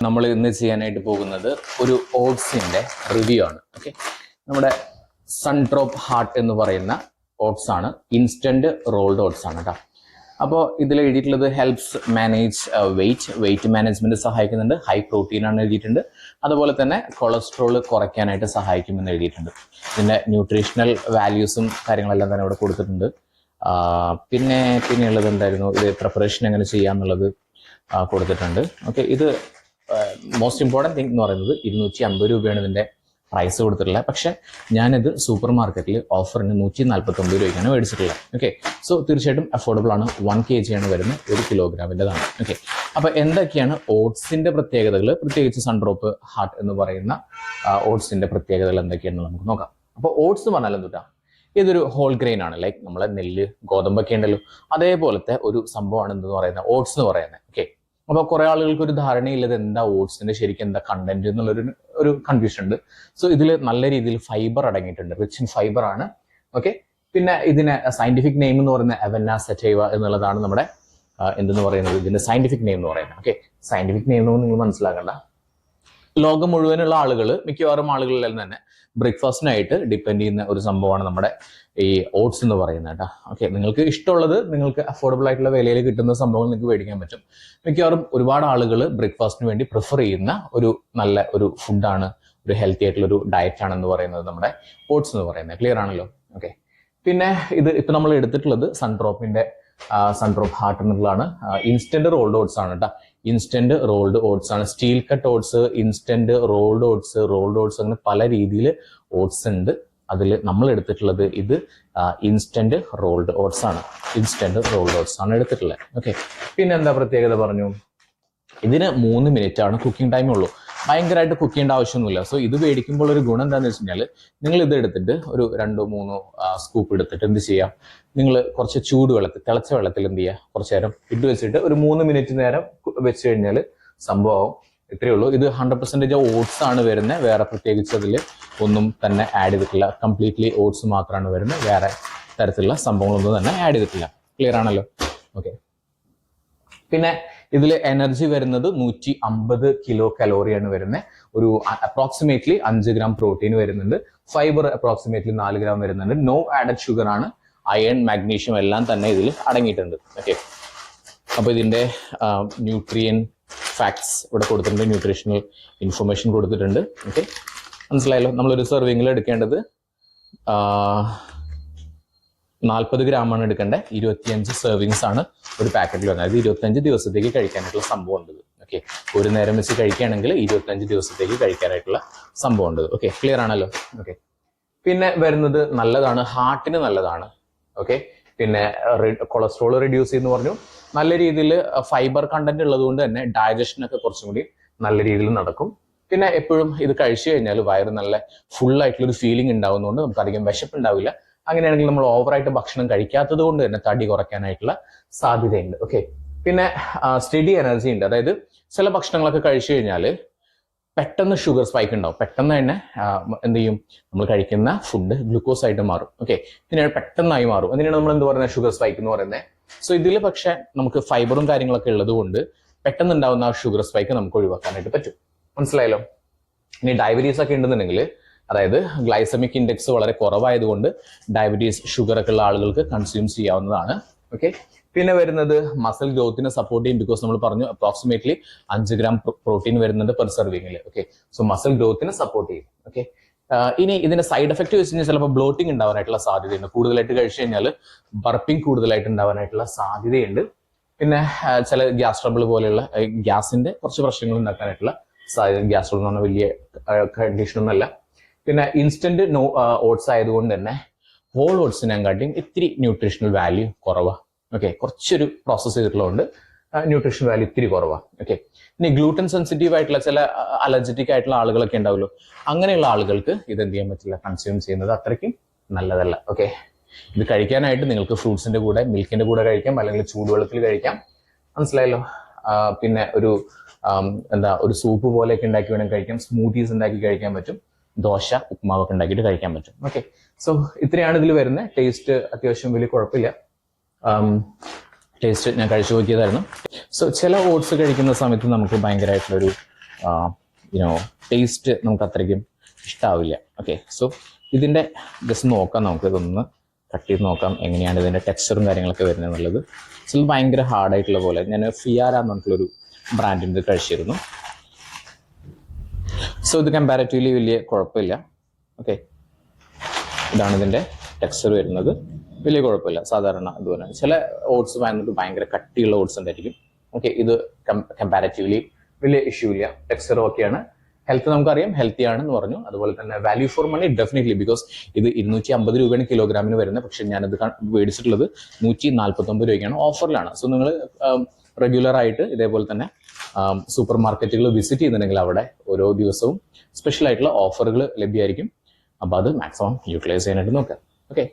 നമ്മൾ ഇന്ന് ചെയ്യാനായിട്ട് പോകുന്നത് ഒരു ഓട്സിന്റെ റിവ്യൂ ആണ്. ഓക്കെ, നമ്മുടെ സൺഡ്രോപ്പ് ഹാർട്ട് എന്ന് പറയുന്ന ഓട്സ് ആണ്, ഇൻസ്റ്റന്റ് റോൾഡ് ഓട്സ് ആണ് കേട്ടോ. അപ്പോൾ ഇതിൽ എഴുതിയിട്ടുള്ളത് ഹെൽപ്സ് മാനേജ് വെയിറ്റ് മാനേജ്മെന്റ് സഹായിക്കുന്നുണ്ട്, ഹൈ പ്രോട്ടീൻ ആണ് എഴുതിയിട്ടുണ്ട്, അതുപോലെ തന്നെ കൊളസ്ട്രോൾ കുറയ്ക്കാനായിട്ട് സഹായിക്കുമെന്ന് എഴുതിയിട്ടുണ്ട്. ഇതിന്റെ ന്യൂട്രീഷണൽ വാല്യൂസും കാര്യങ്ങളെല്ലാം തന്നെ ഇവിടെ കൊടുത്തിട്ടുണ്ട്. പിന്നെയുള്ളത് എന്തായിരുന്നു, ഇത് പ്രിപ്പറേഷൻ എങ്ങനെ ചെയ്യാന്നുള്ളത് കൊടുത്തിട്ടുണ്ട്. ഓക്കെ, ഇത് മോസ്റ്റ് ഇമ്പോർട്ടൻറ്റ് തിങ് എന്ന് പറയുന്നത് 250 രൂപയാണ് ഇതിൻ്റെ പ്രൈസ് കൊടുത്തിട്ടുള്ളത്. പക്ഷേ ഞാനിത് സൂപ്പർ മാർക്കറ്റിൽ ഓഫറിന് 149 രൂപയ്ക്കാണ് മേടിച്ചിട്ടുള്ളത്. ഓക്കെ, സോ തീർച്ചയായിട്ടും അഫോർഡബിൾ ആണ്. 1 kg ആണ് വരുന്നത്, 1 കിലോഗ്രാമിൻ്റെതാണ്. ഓക്കെ, അപ്പോൾ എന്തൊക്കെയാണ് ഓട്സിൻ്റെ പ്രത്യേകതകൾ, പ്രത്യേകിച്ച് സൺഡ്രോപ്പ് ഹാർട്ട് എന്ന് പറയുന്ന ഓട്സിൻ്റെ പ്രത്യേകതകൾ എന്തൊക്കെയാണെന്ന് നമുക്ക് നോക്കാം. അപ്പോൾ ഓട്സ് പറഞ്ഞാൽ എന്തുട്ടാ, ഇതൊരു ഹോൾ ഗ്രെയിൻ ആണ്. ലൈക്ക് നമ്മളെ നെല്ല്, ഗോതമ്പൊക്കെ ഉണ്ടല്ലോ, അതേപോലത്തെ ഒരു സംഭവമാണ് എന്തെന്ന് പറയുന്നത് ഓട്സ് എന്ന് പറയുന്നത്. ഓക്കെ, അപ്പോൾ കുറെ ആളുകൾക്ക് ഒരു ധാരണയില്ലത് എന്താ ഓട്സിന്റെ ശരിക്കും എന്താ കണ്ടന്റ് എന്നുള്ളൊരു കൺഫ്യൂഷൻ ഉണ്ട്. സോ ഇതിൽ നല്ല രീതിയിൽ ഫൈബർ അടങ്ങിയിട്ടുണ്ട്, റിച്ച് ഇൻ ഫൈബർ ആണ്. ഓക്കെ, പിന്നെ ഇതിന് സയന്റിഫിക് നെയിം എന്ന് പറയുന്നത് അവന്ന സറ്റൈവ എന്നുള്ളതാണ് നമ്മുടെ എന്തെന്ന് പറയുന്നത് ഇതിന്റെ സയന്റിഫിക് നെയിം എന്ന് പറയുന്നത്. ഓക്കെ, സയന്റിഫിക് നെയിം എന്ന് നിങ്ങൾ മനസ്സിലാക്കണ്ട. ലോകം മുഴുവനുള്ള ആളുകൾ, മിക്കവാറും ആളുകളിലെല്ലാം തന്നെ ബ്രേക്ക്ഫാസ്റ്റിനായിട്ട് ഡിപ്പെൻഡ് ചെയ്യുന്ന ഒരു സംഭവമാണ് നമ്മുടെ ഈ ഓട്സ് എന്ന് പറയുന്നത് കേട്ടോ. ഓക്കെ, നിങ്ങൾക്ക് ഇഷ്ടമുള്ളത്, നിങ്ങൾക്ക് അഫോർഡബിൾ ആയിട്ടുള്ള വിലയിൽ കിട്ടുന്ന സംഭവങ്ങൾ നിങ്ങൾക്ക് മേടിക്കാൻ പറ്റും. മിക്കവാറും ഒരുപാട് ആളുകൾ ബ്രേക്ക്ഫാസ്റ്റിന് വേണ്ടി പ്രിഫർ ചെയ്യുന്ന ഒരു നല്ല ഒരു ഫുഡാണ്, ഒരു ഹെൽത്തി ആയിട്ടുള്ള ഒരു ഡയറ്റ് ആണെന്ന് പറയുന്നത് നമ്മുടെ ഓട്സ് എന്ന് പറയുന്നത്. ക്ലിയർ ആണല്ലോ? ഓക്കെ, പിന്നെ ഇത് ഇപ്പം നമ്മൾ എടുത്തിട്ടുള്ളത് സൺഡ്രോപ്പ് ഹാർട്ട് എന്നുള്ളതാണ്. ഇൻസ്റ്റന്റ് റോൾഡ് ഓട്സ് ആണ് കേട്ടോ. ഇൻസ്റ്റന്റ് റോൾഡ് ഓട്സ് ആണ്. Steel cut oats, instant rolled oats അങ്ങനെ പല രീതിയിൽ ഓട്സ് ഉണ്ട്. അതിൽ നമ്മൾ എടുത്തിട്ടുള്ളത് ഇത് ഇൻസ്റ്റന്റ് റോൾഡ് ഓട്സ് ആണ്. എടുത്തിട്ടുള്ളത്. ഓക്കെ, പിന്നെ എന്താ പ്രത്യേകത പറഞ്ഞു, ഇതിന് 3 മിനിറ്റ് ആണ് കുക്കിംഗ് ടൈമേ ഉള്ളൂ. ഭയങ്കരമായിട്ട് കുക്ക് ചെയ്യേണ്ട ആവശ്യമൊന്നുമില്ല. സോ ഇത് മേടിക്കുമ്പോൾ ഒരു ഗുണം എന്താണെന്ന് വെച്ച് കഴിഞ്ഞാൽ, നിങ്ങൾ ഇത് എടുത്തിട്ട് ഒരു 2-3 സ്കൂപ്പ് എടുത്തിട്ട് എന്ത് ചെയ്യാം, നിങ്ങൾ കുറച്ച് തിളച്ച വെള്ളത്തിൽ എന്ത് ചെയ്യുക, കുറച്ച് നേരം ഇട്ട് വെച്ചിട്ട് ഒരു 3 മിനിറ്റ് നേരം വെച്ച് കഴിഞ്ഞാൽ സംഭവം ഇത്രയേ ഉള്ളൂ. ഇത് 100% ഓട്സ് ആണ് വരുന്നത്. വേറെ പ്രത്യേകിച്ച് അതിൽ ഒന്നും തന്നെ ആഡ് ചെയ്തിട്ടില്ല. കംപ്ലീറ്റ്ലി ഓട്സ് മാത്രമാണ് വരുന്നത്. വേറെ തരത്തിലുള്ള സംഭവങ്ങളൊന്നും തന്നെ ആഡ് ചെയ്തിട്ടില്ല. ക്ലിയർ ആണല്ലോ? ഓക്കെ, പിന്നെ ഇതിൽ എനർജി വരുന്നത് 150 കിലോ കലോറിയാണ് വരുന്നത്. ഒരു അപ്രോക്സിമേറ്റ്ലി 5 ഗ്രാം പ്രോട്ടീൻ വരുന്നുണ്ട്. ഫൈബർ അപ്രോക്സിമേറ്റ്ലി 4 ഗ്രാം വരുന്നുണ്ട്. നോ ആഡഡ് ഷുഗർ ആണ്. അയൺ, മാഗ്നീഷ്യം എല്ലാം തന്നെ ഇതിൽ അടങ്ങിയിട്ടുണ്ട്. ഓക്കെ, അപ്പോൾ ഇതിന്റെ ന്യൂട്രിയൻ ഫാക്ട്സ് ഇവിടെ കൊടുത്തിട്ടുണ്ട്, ന്യൂട്രീഷണൽ ഇൻഫർമേഷൻ കൊടുത്തിട്ടുണ്ട്. ഓക്കെ, മനസ്സിലായല്ലോ? നമ്മളൊരു സെർവിങ്ങിൽ എടുക്കേണ്ടത് 40 ഗ്രാമാണ് എടുക്കേണ്ടത്. 25 സെർവിങ്സ് ആണ് ഒരു പാക്കറ്റിൽ വന്നത്. 25 ദിവസത്തേക്ക് കഴിക്കാനായിട്ടുള്ള സംഭവം ഉണ്ട്. ഓക്കെ, ഒരു നേരം വെച്ച് കഴിക്കുകയാണെങ്കിൽ 25 ദിവസത്തേക്ക് കഴിക്കാനായിട്ടുള്ള സംഭവം ഉണ്ട്. ഓക്കെ, ക്ലിയർ ആണല്ലോ? ഓക്കെ, പിന്നെ വരുന്നത് നല്ലതാണ്, ഹാർട്ടിന് നല്ലതാണ്. ഓക്കെ, പിന്നെ കൊളസ്ട്രോൾ റെഡ്യൂസ് ചെയ്യുന്നു പറഞ്ഞു. നല്ല രീതിയിൽ ഫൈബർ കണ്ടന്റ് ഉള്ളത് കൊണ്ട് തന്നെ ഡൈജഷനൊക്കെ കുറച്ചും കൂടി നല്ല രീതിയിൽ നടക്കും. പിന്നെ എപ്പോഴും ഇത് കഴിച്ചു കഴിഞ്ഞാൽ വയറ് നല്ല ഫുൾ ആയിട്ടുള്ള ഒരു ഫീലിംഗ് ഉണ്ടാവുന്നതുകൊണ്ട് നമുക്ക് അധികം വിശപ്പ് ഉണ്ടാവില്ല. അങ്ങനെയാണെങ്കിൽ നമ്മൾ ഓവറായിട്ട് ഭക്ഷണം കഴിക്കാത്തത് കൊണ്ട് തന്നെ തടി കുറയ്ക്കാനായിട്ടുള്ള സാധ്യതയുണ്ട്. ഓക്കെ, പിന്നെ സ്റ്റഡി എനർജി ഉണ്ട്. അതായത് ചില ഭക്ഷണങ്ങളൊക്കെ കഴിച്ചു കഴിഞ്ഞാൽ പെട്ടെന്ന് ഷുഗർ സ്പൈക്ക് ഉണ്ടാവും. പെട്ടെന്ന് തന്നെ എന്ത് ചെയ്യും, നമ്മൾ കഴിക്കുന്ന ഫുഡ് ഗ്ലൂക്കോസ് ആയിട്ട് മാറും. ഓക്കെ, പിന്നെ പെട്ടെന്നായി മാറും. അതിനാണ് നമ്മൾ എന്ത് പറയുന്നത്, ഷുഗർ സ്പൈക്ക് എന്ന് പറയുന്നത്. സോ ഇതിൽ പക്ഷെ നമുക്ക് ഫൈബറും കാര്യങ്ങളൊക്കെ ഉള്ളത് കൊണ്ട് പെട്ടെന്ന് ഉണ്ടാവുന്ന ആ ഷുഗർ സ്പൈക്ക് നമുക്ക് ഒഴിവാക്കാനായിട്ട് പറ്റും. മനസ്സിലായല്ലോ? ഇനി ഡയബറ്റീസ് ഒക്കെ ഉണ്ടെന്നുണ്ടെങ്കിൽ, അതായത് ഗ്ലൈസമിക് ഇൻഡെക്സ് വളരെ കുറവായതുകൊണ്ട് ഡയബറ്റീസ്, ഷുഗർ ഒക്കെ ഉള്ള ആളുകൾക്ക് കൺസ്യൂം ചെയ്യാവുന്നതാണ്. ഓക്കെ, പിന്നെ വരുന്നത് മസിൽ ഗ്രോത്തിനെ സപ്പോർട്ട് ചെയ്യും. ബിക്കോസ് നമ്മൾ പറഞ്ഞു അപ്രോക്സിമേറ്റ്ലി 5 ഗ്രാം പ്രോട്ടീൻ വരുന്നുണ്ട് പെർ സെർവിങ്ങിൽ. ഓക്കെ, സോ മസിൽ ഗ്രോത്തിനെ സപ്പോർട്ട് ചെയ്യും. ഓക്കെ, ഇനി ഇതിന്റെ സൈഡ് എഫക്ട് വെച്ച് കഴിഞ്ഞാൽ ചിലപ്പോൾ ബ്ലോട്ടിംഗ് ഉണ്ടാവാനായിട്ടുള്ള സാധ്യതയുണ്ട്. കൂടുതലായിട്ട് കഴിച്ചു കഴിഞ്ഞാൽ ബർപ്പിംഗ് കൂടുതലായിട്ട് ഉണ്ടാവാനായിട്ടുള്ള സാധ്യതയുണ്ട്. പിന്നെ ചില ഗ്യാസ് ട്രബിൾ പോലെയുള്ള ഗ്യാസിന്റെ കുറച്ച് പ്രശ്നങ്ങൾ ഉണ്ടാക്കാനായിട്ടുള്ള സാധ്യത. ഗ്യാസ് ട്രബിൾ എന്ന് പറഞ്ഞാൽ വലിയ കണ്ടീഷനൊന്നുമല്ല. പിന്നെ ഇൻസ്റ്റന്റ് ഓട്സ് ആയതുകൊണ്ട് തന്നെ ഹോൾ ഓട്സിനെക്കാട്ടിയും ഇത്തിരി ന്യൂട്രീഷണൽ വാല്യൂ കുറവാണ്. ഓക്കെ, കുറച്ചൊരു പ്രോസസ് ചെയ്തിട്ടുള്ളതുകൊണ്ട് ന്യൂട്രീഷൻ വാല്യൂ ഇത്തിരി കുറവാണ്. ഓക്കെ, ഇനി ഗ്ലൂട്ടൻ സെൻസിറ്റീവ് ആയിട്ടുള്ള ചില അലർജറ്റിക് ആയിട്ടുള്ള ആളുകളൊക്കെ ഉണ്ടാവുമല്ലോ, അങ്ങനെയുള്ള ആളുകൾക്ക് ഇത് എന്ത് ചെയ്യാൻ പറ്റില്ല, കൺസ്യൂം ചെയ്യുന്നത് അത്രയ്ക്കും നല്ലതല്ല. ഓക്കെ, ഇത് കഴിക്കാനായിട്ട് നിങ്ങൾക്ക് ഫ്രൂട്ട്സിന്റെ കൂടെ, മിൽക്കിന്റെ കൂടെ കഴിക്കാം, അല്ലെങ്കിൽ ചൂടുവെള്ളത്തിൽ കഴിക്കാം. മനസ്സിലായല്ലോ? പിന്നെ ഒരു സൂപ്പ് പോലെയൊക്കെ ഉണ്ടാക്കി വേണം കഴിക്കാം. സ്മൂത്തീസ് ഉണ്ടാക്കി കഴിക്കാൻ പറ്റും. ദോശ, ഉപ്മാവൊക്കെ ഉണ്ടാക്കിയിട്ട് കഴിക്കാൻ പറ്റും. ഓക്കെ, സോ ഇത്രയാണ് ഇതിൽ വരുന്നത്. ടേസ്റ്റ് അത്യാവശ്യം വലിയ കുഴപ്പമില്ല. ടേസ്റ്റ് ഞാൻ കഴിച്ചു നോക്കിയതായിരുന്നു. സോ ചില ഓട്സ് കഴിക്കുന്ന സമയത്ത് നമുക്ക് ഭയങ്കരമായിട്ടുള്ളൊരു യുനോ ടേസ്റ്റ് നമുക്ക് അത്രയ്ക്കും ഇഷ്ടാവില്ല. ഓക്കെ, സോ ഇതിൻ്റെ ജസ്റ്റ് നോക്കാം, നമുക്ക് ഇതൊന്ന് കട്ട് ചെയ്ത് നോക്കാം എങ്ങനെയാണ് ഇതിൻ്റെ ടെക്സ്ചറും കാര്യങ്ങളൊക്കെ വരുന്നത് എന്നുള്ളത്. സോ ഇത് ഭയങ്കര ഹാർഡായിട്ടുള്ള പോലെ, ഞാൻ ഫിയാര എന്ന് പറഞ്ഞിട്ടുള്ളൊരു ബ്രാൻഡിൻ്റെ കഴിച്ചിരുന്നു. സോ ഇത് കമ്പാരിറ്റീവ്ലി വലിയ കുഴപ്പമില്ല. ഓക്കെ, ഇതാണ് ഇതിൻ്റെ ടെക്സ്ചർ വരുന്നത്, വലിയ കുഴപ്പമില്ല, സാധാരണ ഇതുപോലെ. ചില ഓട്സ് വന്നിട്ട് ഭയങ്കര കട്ടിയുള്ള ഓട്സ് ഉണ്ടായിരിക്കും. ഓക്കെ, ഇത് കമ്പാരിറ്റീവ്ലി വലിയ ഇഷ്യൂ ഇല്ല, ടെക്സ്ചറും ഒക്കെയാണ്. ഹെൽത്ത് നമുക്കറിയാം, ഹെൽത്തി ആണെന്ന് പറഞ്ഞു. അതുപോലെ തന്നെ value for money definitely, because ഇത് 250 രൂപയാണ് കിലോഗ്രാമിന് വരുന്നത്. പക്ഷെ ഞാനത് മേടിച്ചിട്ടുള്ളത് 149 രൂപയ്ക്കാണ്, ഓഫറിലാണ്. സോ നിങ്ങൾ റെഗുലർ ആയിട്ട് ഇതേപോലെ തന്നെ സൂപ്പർ മാർക്കറ്റുകൾ വിസിറ്റ് ചെയ്യുന്നുണ്ടെങ്കിൽ അവിടെ ഓരോ ദിവസവും സ്പെഷ്യൽ ആയിട്ടുള്ള ഓഫറുകൾ ലഭ്യമായിരിക്കും. അപ്പോൾ അത് മാക്സിമം യൂട്ടിലൈസ് ചെയ്യാനായിട്ട് നോക്കുക. ഓക്കെ.